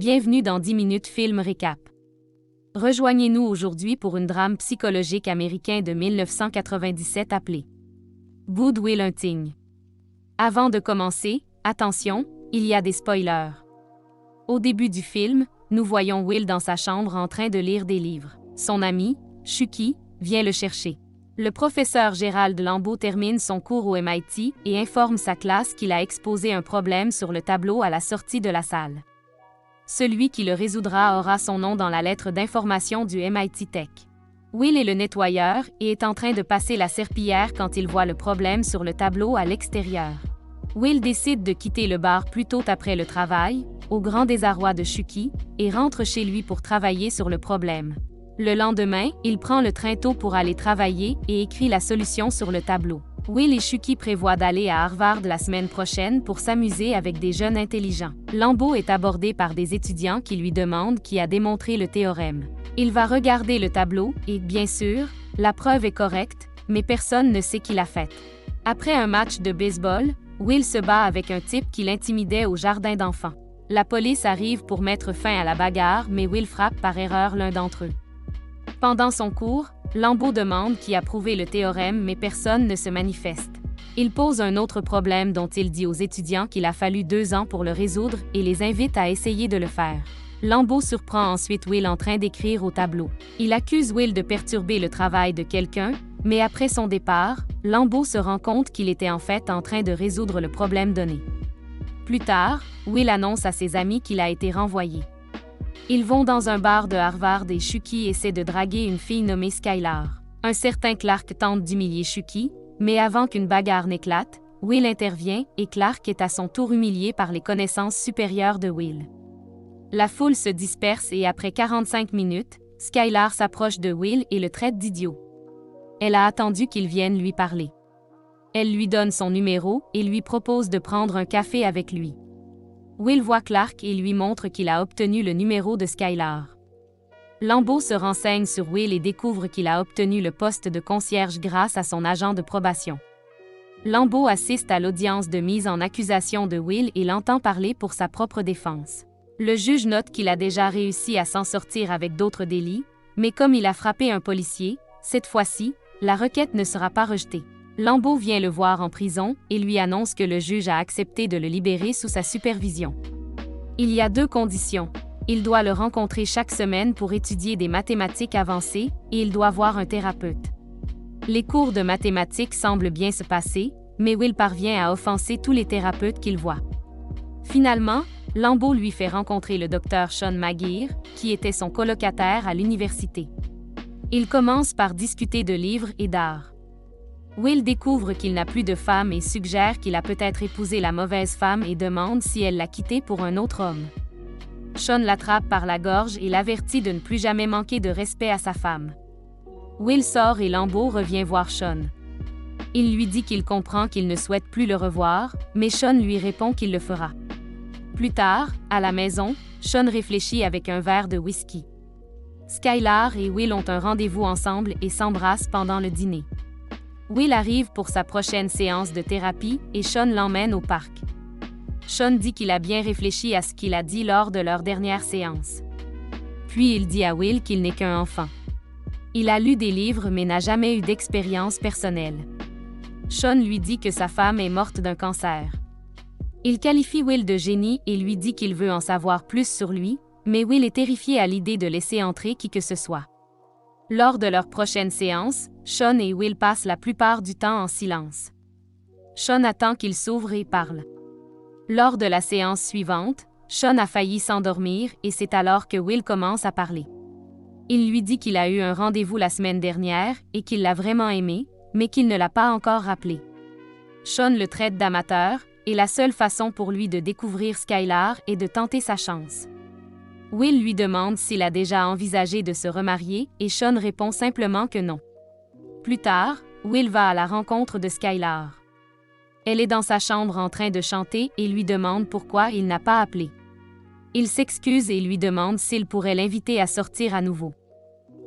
Bienvenue dans 10 minutes film récap. Rejoignez-nous aujourd'hui pour un drame psychologique américain de 1997 appelé Good Will Hunting. Avant de commencer, attention, il y a des spoilers. Au début du film, nous voyons Will dans sa chambre en train de lire des livres. Son ami, Chucky, vient le chercher. Le professeur Gérald Lambeau termine son cours au MIT et informe sa classe qu'il a exposé un problème sur le tableau à la sortie de la salle. Celui qui le résoudra aura son nom dans la lettre d'information du MIT Tech. Will est le nettoyeur et est en train de passer la serpillière quand il voit le problème sur le tableau à l'extérieur. Will décide de quitter le bar plus tôt après le travail, au grand désarroi de Chucky, et rentre chez lui pour travailler sur le problème. Le lendemain, il prend le train tôt pour aller travailler et écrit la solution sur le tableau. Will et Chucky prévoient d'aller à Harvard la semaine prochaine pour s'amuser avec des jeunes intelligents. Lambeau est abordé par des étudiants qui lui demandent qui a démontré le théorème. Il va regarder le tableau et, bien sûr, la preuve est correcte, mais personne ne sait qui l'a faite. Après un match de baseball, Will se bat avec un type qui l'intimidait au jardin d'enfants. La police arrive pour mettre fin à la bagarre, mais Will frappe par erreur l'un d'entre eux. Pendant son cours, Lambeau demande qui a prouvé le théorème, mais personne ne se manifeste. Il pose un autre problème dont il dit aux étudiants qu'il a fallu 2 ans pour le résoudre et les invite à essayer de le faire. Lambeau surprend ensuite Will en train d'écrire au tableau. Il accuse Will de perturber le travail de quelqu'un, mais après son départ, Lambeau se rend compte qu'il était en fait en train de résoudre le problème donné. Plus tard, Will annonce à ses amis qu'il a été renvoyé. Ils vont dans un bar de Harvard et Chucky essaie de draguer une fille nommée Skylar. Un certain Clark tente d'humilier Chucky, mais avant qu'une bagarre n'éclate, Will intervient et Clark est à son tour humilié par les connaissances supérieures de Will. La foule se disperse et après 45 minutes, Skylar s'approche de Will et le traite d'idiot. Elle a attendu qu'il vienne lui parler. Elle lui donne son numéro et lui propose de prendre un café avec lui. Will voit Clark et lui montre qu'il a obtenu le numéro de Skylar. Lambeau se renseigne sur Will et découvre qu'il a obtenu le poste de concierge grâce à son agent de probation. Lambeau assiste à l'audience de mise en accusation de Will et l'entend parler pour sa propre défense. Le juge note qu'il a déjà réussi à s'en sortir avec d'autres délits, mais comme il a frappé un policier, cette fois-ci, la requête ne sera pas rejetée. Lambeau vient le voir en prison et lui annonce que le juge a accepté de le libérer sous sa supervision. Il y a 2 conditions. Il doit le rencontrer chaque semaine pour étudier des mathématiques avancées et il doit voir un thérapeute. Les cours de mathématiques semblent bien se passer, mais Will parvient à offenser tous les thérapeutes qu'il voit. Finalement, Lambeau lui fait rencontrer le docteur Sean McGeer, qui était son colocataire à l'université. Ils commencent par discuter de livres et d'art. Will découvre qu'il n'a plus de femme et suggère qu'il a peut-être épousé la mauvaise femme et demande si elle l'a quitté pour un autre homme. Sean l'attrape par la gorge et l'avertit de ne plus jamais manquer de respect à sa femme. Will sort et Lambeau revient voir Sean. Il lui dit qu'il comprend qu'il ne souhaite plus le revoir, mais Sean lui répond qu'il le fera. Plus tard, à la maison, Sean réfléchit avec un verre de whisky. Skylar et Will ont un rendez-vous ensemble et s'embrassent pendant le dîner. Will arrive pour sa prochaine séance de thérapie et Sean l'emmène au parc. Sean dit qu'il a bien réfléchi à ce qu'il a dit lors de leur dernière séance. Puis il dit à Will qu'il n'est qu'un enfant. Il a lu des livres mais n'a jamais eu d'expérience personnelle. Sean lui dit que sa femme est morte d'un cancer. Il qualifie Will de génie et lui dit qu'il veut en savoir plus sur lui, mais Will est terrifié à l'idée de laisser entrer qui que ce soit. Lors de leur prochaine séance, Sean et Will passent la plupart du temps en silence. Sean attend qu'il s'ouvre et parle. Lors de la séance suivante, Sean a failli s'endormir et c'est alors que Will commence à parler. Il lui dit qu'il a eu un rendez-vous la semaine dernière et qu'il l'a vraiment aimé, mais qu'il ne l'a pas encore rappelé. Sean le traite d'amateur et la seule façon pour lui de découvrir Skylar est de tenter sa chance. Will lui demande s'il a déjà envisagé de se remarier et Sean répond simplement que non. Plus tard, Will va à la rencontre de Skylar. Elle est dans sa chambre en train de chanter et lui demande pourquoi il n'a pas appelé. Il s'excuse et lui demande s'il pourrait l'inviter à sortir à nouveau.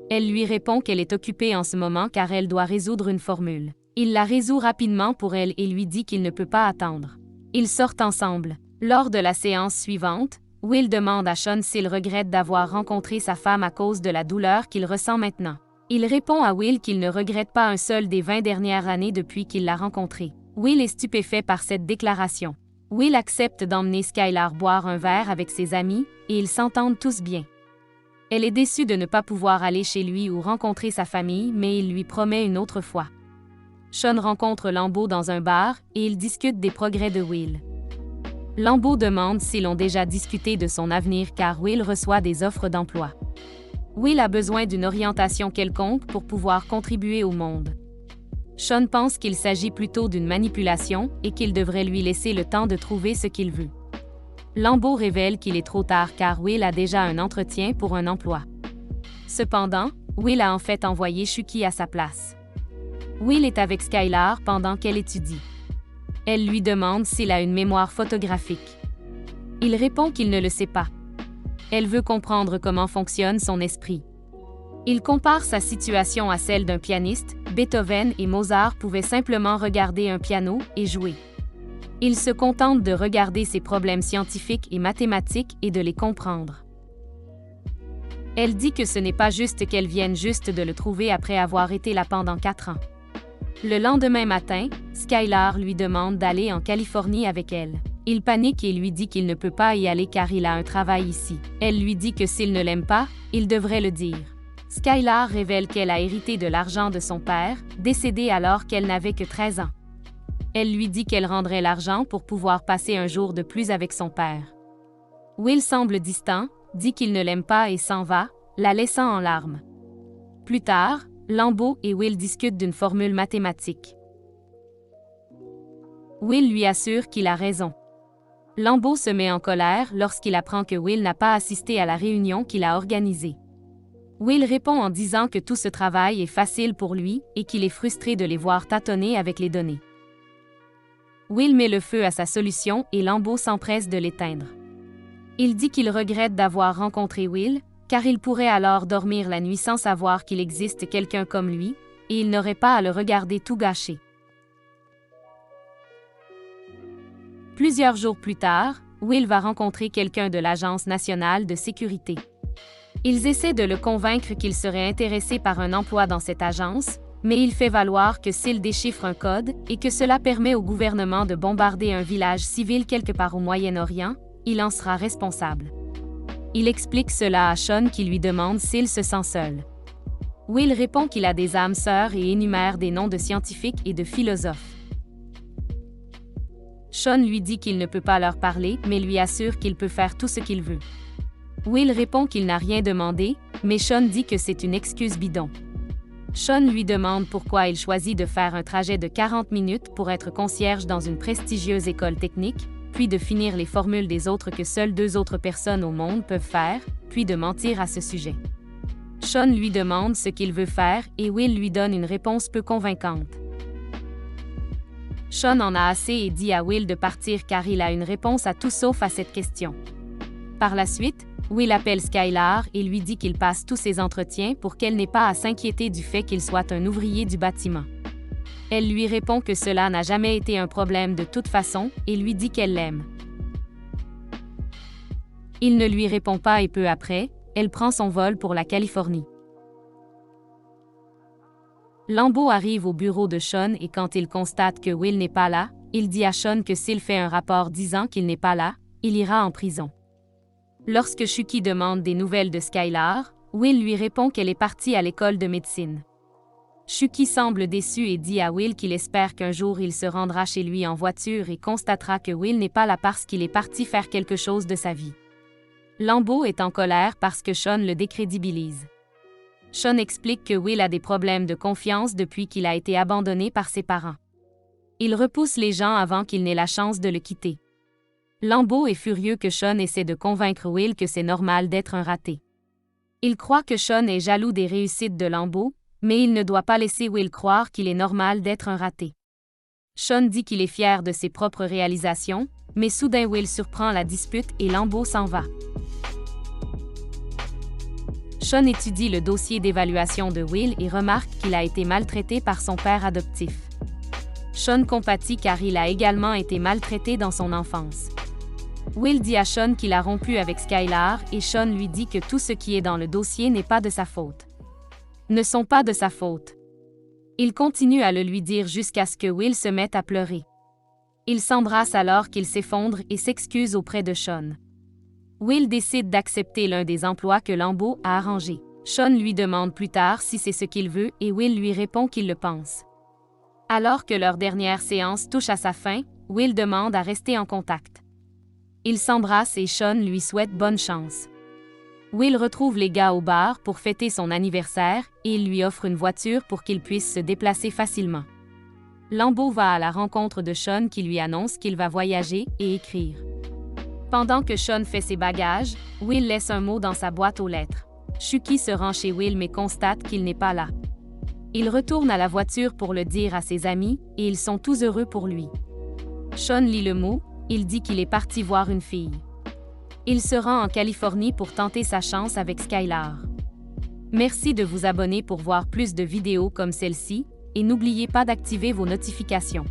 Elle lui répond qu'elle est occupée en ce moment car elle doit résoudre une formule. Il la résout rapidement pour elle et lui dit qu'il ne peut pas attendre. Ils sortent ensemble. Lors de la séance suivante, Will demande à Sean s'il regrette d'avoir rencontré sa femme à cause de la douleur qu'il ressent maintenant. Il répond à Will qu'il ne regrette pas un seul des 20 dernières années depuis qu'il l'a rencontrée. Will est stupéfait par cette déclaration. Will accepte d'emmener Skylar boire un verre avec ses amis et ils s'entendent tous bien. Elle est déçue de ne pas pouvoir aller chez lui ou rencontrer sa famille, mais il lui promet une autre fois. Sean rencontre Lambeau dans un bar et ils discutent des progrès de Will. Lambeau demande s'ils ont déjà discuté de son avenir car Will reçoit des offres d'emploi. Will a besoin d'une orientation quelconque pour pouvoir contribuer au monde. Sean pense qu'il s'agit plutôt d'une manipulation et qu'il devrait lui laisser le temps de trouver ce qu'il veut. Lambeau révèle qu'il est trop tard car Will a déjà un entretien pour un emploi. Cependant, Will a en fait envoyé Chucky à sa place. Will est avec Skylar pendant qu'elle étudie. Elle lui demande s'il a une mémoire photographique. Il répond qu'il ne le sait pas. Elle veut comprendre comment fonctionne son esprit. Il compare sa situation à celle d'un pianiste. Beethoven et Mozart pouvaient simplement regarder un piano et jouer. Il se contente de regarder ses problèmes scientifiques et mathématiques et de les comprendre. Elle dit que ce n'est pas juste qu'elle vienne juste de le trouver après avoir été là pendant 4 ans. Le lendemain matin, Skylar lui demande d'aller en Californie avec elle. Il panique et lui dit qu'il ne peut pas y aller car il a un travail ici. Elle lui dit que s'il ne l'aime pas, il devrait le dire. Skylar révèle qu'elle a hérité de l'argent de son père, décédé alors qu'elle n'avait que 13 ans. Elle lui dit qu'elle rendrait l'argent pour pouvoir passer un jour de plus avec son père. Will semble distant, dit qu'il ne l'aime pas et s'en va, la laissant en larmes. Plus tard, Lambeau et Will discutent d'une formule mathématique. Will lui assure qu'il a raison. Lambeau se met en colère lorsqu'il apprend que Will n'a pas assisté à la réunion qu'il a organisée. Will répond en disant que tout ce travail est facile pour lui et qu'il est frustré de les voir tâtonner avec les données. Will met le feu à sa solution et Lambeau s'empresse de l'éteindre. Il dit qu'il regrette d'avoir rencontré Will, car il pourrait alors dormir la nuit sans savoir qu'il existe quelqu'un comme lui, et il n'aurait pas à le regarder tout gâché. Plusieurs jours plus tard, Will va rencontrer quelqu'un de l'Agence nationale de sécurité. Ils essaient de le convaincre qu'il serait intéressé par un emploi dans cette agence, mais il fait valoir que s'il déchiffre un code et que cela permet au gouvernement de bombarder un village civil quelque part au Moyen-Orient, il en sera responsable. Il explique cela à Sean qui lui demande s'il se sent seul. Will répond qu'il a des âmes sœurs et énumère des noms de scientifiques et de philosophes. Sean lui dit qu'il ne peut pas leur parler, mais lui assure qu'il peut faire tout ce qu'il veut. Will répond qu'il n'a rien demandé, mais Sean dit que c'est une excuse bidon. Sean lui demande pourquoi il choisit de faire un trajet de 40 minutes pour être concierge dans une prestigieuse école technique, puis de finir les formules des autres que seules 2 autres personnes au monde peuvent faire, puis de mentir à ce sujet. Sean lui demande ce qu'il veut faire et Will lui donne une réponse peu convaincante. Sean en a assez et dit à Will de partir car il a une réponse à tout sauf à cette question. Par la suite, Will appelle Skylar et lui dit qu'il passe tous ses entretiens pour qu'elle n'ait pas à s'inquiéter du fait qu'il soit un ouvrier du bâtiment. Elle lui répond que cela n'a jamais été un problème de toute façon et lui dit qu'elle l'aime. Il ne lui répond pas et peu après, elle prend son vol pour la Californie. Lambeau arrive au bureau de Sean et quand il constate que Will n'est pas là, il dit à Sean que s'il fait un rapport disant qu'il n'est pas là, il ira en prison. Lorsque Chucky demande des nouvelles de Skylar, Will lui répond qu'elle est partie à l'école de médecine. Chucky semble déçu et dit à Will qu'il espère qu'un jour il se rendra chez lui en voiture et constatera que Will n'est pas là parce qu'il est parti faire quelque chose de sa vie. Lambeau est en colère parce que Sean le décrédibilise. Sean explique que Will a des problèmes de confiance depuis qu'il a été abandonné par ses parents. Il repousse les gens avant qu'il n'ait la chance de le quitter. Lambeau est furieux que Sean essaie de convaincre Will que c'est normal d'être un raté. Il croit que Sean est jaloux des réussites de Lambeau, mais il ne doit pas laisser Will croire qu'il est normal d'être un raté. Sean dit qu'il est fier de ses propres réalisations, mais soudain Will surprend la dispute et Lambeau s'en va. Sean étudie le dossier d'évaluation de Will et remarque qu'il a été maltraité par son père adoptif. Sean compatit car il a également été maltraité dans son enfance. Will dit à Sean qu'il a rompu avec Skylar et Sean lui dit que tout ce qui est dans le dossier n'est pas de sa faute. Ne sont pas de sa faute. Il continue à le lui dire jusqu'à ce que Will se mette à pleurer. Ils s'embrassent alors qu'il s'effondre et s'excuse auprès de Sean. Will décide d'accepter l'un des emplois que Lambeau a arrangé. Sean lui demande plus tard si c'est ce qu'il veut et Will lui répond qu'il le pense. Alors que leur dernière séance touche à sa fin, Will demande à rester en contact. Ils s'embrassent et Sean lui souhaite bonne chance. Will retrouve les gars au bar pour fêter son anniversaire et il lui offre une voiture pour qu'il puisse se déplacer facilement. Lambeau va à la rencontre de Sean qui lui annonce qu'il va voyager et écrire. Pendant que Sean fait ses bagages, Will laisse un mot dans sa boîte aux lettres. Chucky se rend chez Will mais constate qu'il n'est pas là. Il retourne à la voiture pour le dire à ses amis et ils sont tous heureux pour lui. Sean lit le mot, il dit qu'il est parti voir une fille. Il se rend en Californie pour tenter sa chance avec Skylar. Merci de vous abonner pour voir plus de vidéos comme celle-ci et n'oubliez pas d'activer vos notifications.